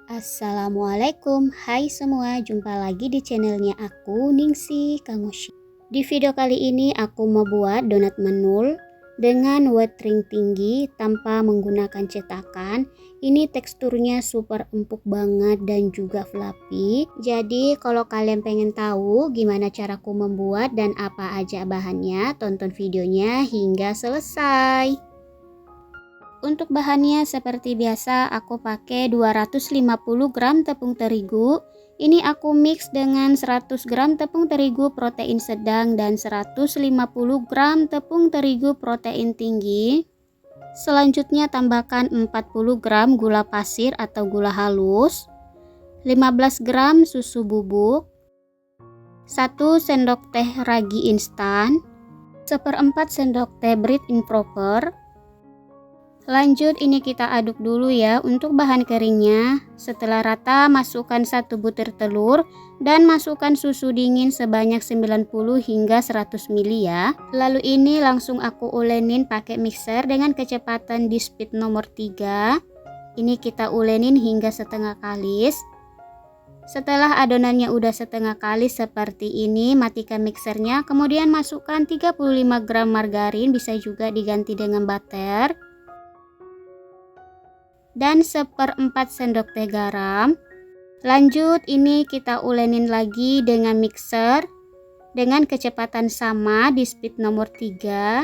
Assalamualaikum, hai semua, jumpa lagi di channelnya aku, Ningsih Kangoshi. Di video kali ini aku mau buat donat menul dengan watering tinggi tanpa menggunakan cetakan. Ini teksturnya super empuk banget dan juga fluffy. Jadi kalau kalian pengen tahu gimana caraku membuat dan apa aja bahannya, tonton videonya hingga selesai. Untuk bahannya seperti biasa aku pakai 250 gram tepung terigu. Ini aku mix dengan 100 gram tepung terigu protein sedang dan 150 gram tepung terigu protein tinggi. Selanjutnya tambahkan 40 gram gula pasir atau gula halus, 15 gram susu bubuk, 1 sendok teh ragi instan, 1/4 sendok teh bread improper. Lanjut ini kita aduk dulu ya untuk bahan keringnya. Setelah rata masukkan 1 butir telur dan masukkan susu dingin sebanyak 90 hingga 100 ml ya. Lalu ini langsung aku ulenin pakai mixer dengan kecepatan di speed nomor 3. Ini kita ulenin hingga setengah kalis. Setelah adonannya udah setengah kalis seperti ini, matikan mixernya. Kemudian masukkan 35 gram margarin, bisa juga diganti dengan butter. Dan 1/4 sendok teh garam. Lanjut ini kita ulenin lagi dengan mixer dengan kecepatan sama di speed nomor 3.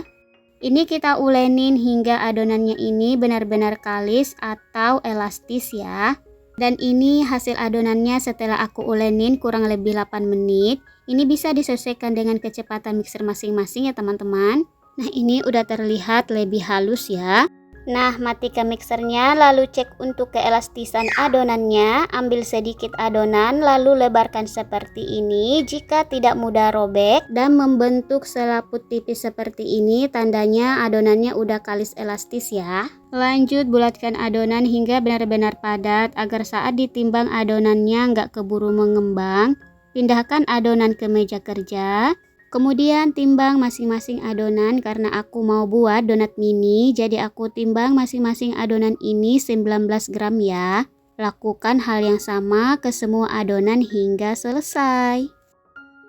Ini kita ulenin hingga adonannya ini benar-benar kalis atau elastis ya. Dan ini hasil adonannya setelah aku ulenin kurang lebih 8 menit. Ini bisa disesuaikan dengan kecepatan mixer masing-masing ya teman-teman. Nah ini udah terlihat lebih halus ya. Nah, matikan mixernya, lalu cek untuk keelastisan adonannya. Ambil sedikit adonan, lalu lebarkan seperti ini. Jika tidak mudah robek dan membentuk selaput tipis seperti ini, tandanya adonannya udah kalis elastis ya. Lanjut bulatkan adonan hingga benar-benar padat agar saat ditimbang adonannya nggak keburu mengembang. Pindahkan adonan ke meja kerja. Kemudian timbang masing-masing adonan karena aku mau buat donat mini, jadi aku timbang masing-masing adonan ini 19 gram ya. Lakukan hal yang sama ke semua adonan hingga selesai.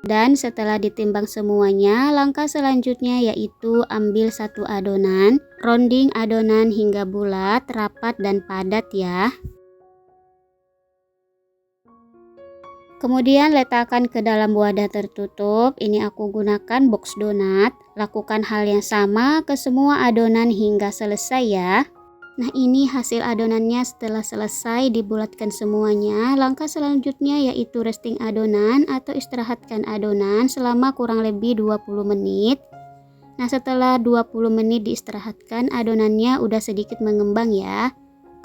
Dan setelah ditimbang semuanya, langkah selanjutnya yaitu ambil satu adonan, rounding adonan hingga bulat, rapat dan padat ya. Kemudian letakkan ke dalam wadah tertutup. Ini aku gunakan box donat. Lakukan hal yang sama ke semua adonan hingga selesai ya. Nah ini hasil adonannya setelah selesai dibulatkan semuanya. Langkah selanjutnya yaitu resting adonan atau istirahatkan adonan selama kurang lebih 20 menit. Nah setelah 20 menit diistirahatkan, adonannya udah sedikit mengembang ya.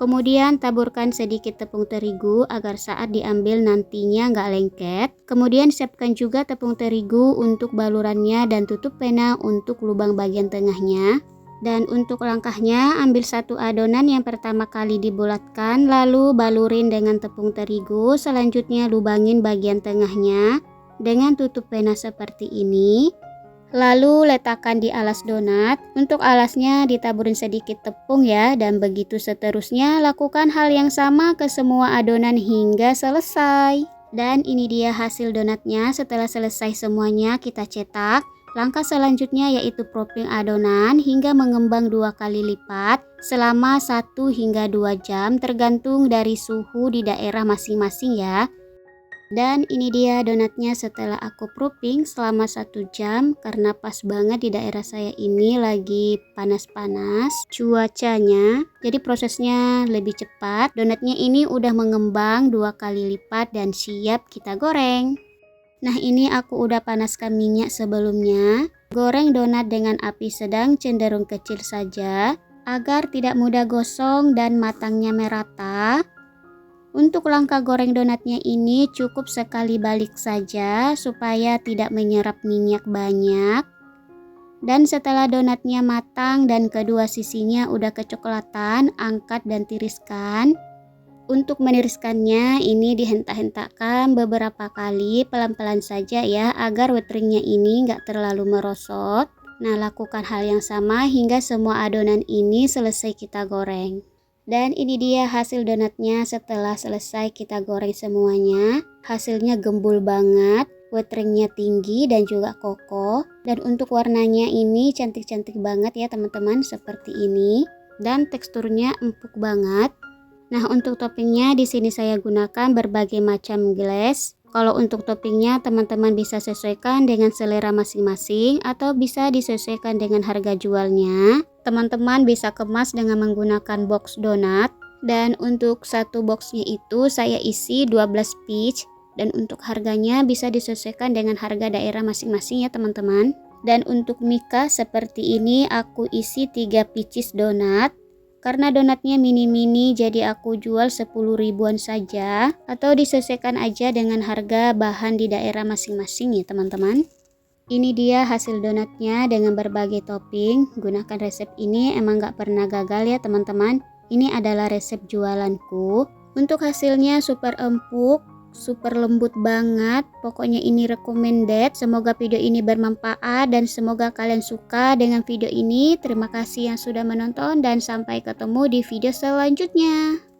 Kemudian taburkan sedikit tepung terigu agar saat diambil nantinya nggak lengket. Kemudian siapkan juga tepung terigu untuk balurannya dan tutup pena untuk lubang bagian tengahnya. Dan untuk langkahnya, ambil satu adonan yang pertama kali dibulatkan, lalu balurin dengan tepung terigu. Selanjutnya lubangin bagian tengahnya dengan tutup pena seperti ini. Lalu letakkan di alas donat. Untuk alasnya ditaburin sedikit tepung ya, dan begitu seterusnya. Lakukan hal yang sama ke semua adonan hingga selesai. Dan ini dia hasil donatnya. Setelah selesai semuanya kita cetak. Langkah selanjutnya yaitu proofing adonan hingga mengembang 2 kali lipat selama 1 hingga 2 jam tergantung dari suhu di daerah masing-masing ya. Dan ini dia donatnya setelah aku proofing selama 1 jam karena pas banget di daerah saya ini lagi panas-panas cuacanya. Jadi prosesnya lebih cepat. Donatnya ini udah mengembang 2 kali lipat dan siap kita goreng. Nah ini aku udah panaskan minyak sebelumnya. Goreng donat dengan api sedang cenderung kecil saja agar tidak mudah gosong dan matangnya merata. Untuk langkah goreng donatnya ini cukup sekali balik saja supaya tidak menyerap minyak banyak. Dan setelah donatnya matang dan kedua sisinya udah kecoklatan, angkat dan tiriskan. Untuk meniriskannya ini dihentak-hentakkan beberapa kali pelan-pelan saja ya agar wateringnya ini nggak terlalu merosot. Nah lakukan hal yang sama hingga semua adonan ini selesai kita goreng. Dan ini dia hasil donatnya setelah selesai kita goreng semuanya. Hasilnya gembul banget, wateringnya tinggi dan juga kokoh. Dan untuk warnanya ini cantik-cantik banget ya teman-teman, seperti ini. Dan teksturnya empuk banget. Nah, untuk toppingnya di sini saya gunakan berbagai macam glaze. Kalau untuk toppingnya teman-teman bisa sesuaikan dengan selera masing-masing atau bisa disesuaikan dengan harga jualnya. Teman-teman bisa kemas dengan menggunakan box donat. Dan untuk satu boxnya itu saya isi 12 piece. Dan untuk harganya bisa disesuaikan dengan harga daerah masing-masing ya teman-teman. Dan untuk Mika seperti ini aku isi 3 pieces donat. Karena donatnya mini-mini jadi aku jual 10 ribuan saja atau disesuaikan aja dengan harga bahan di daerah masing-masing ya teman-teman. Ini dia hasil donatnya dengan berbagai topping. Gunakan resep ini emang gak pernah gagal ya teman-teman. Ini adalah resep jualanku. Untuk hasilnya super empuk, super lembut banget. Pokoknya ini recommended. Semoga video ini bermanfaat dan semoga kalian suka dengan video ini. Terima kasih yang sudah menonton dan sampai ketemu di video selanjutnya.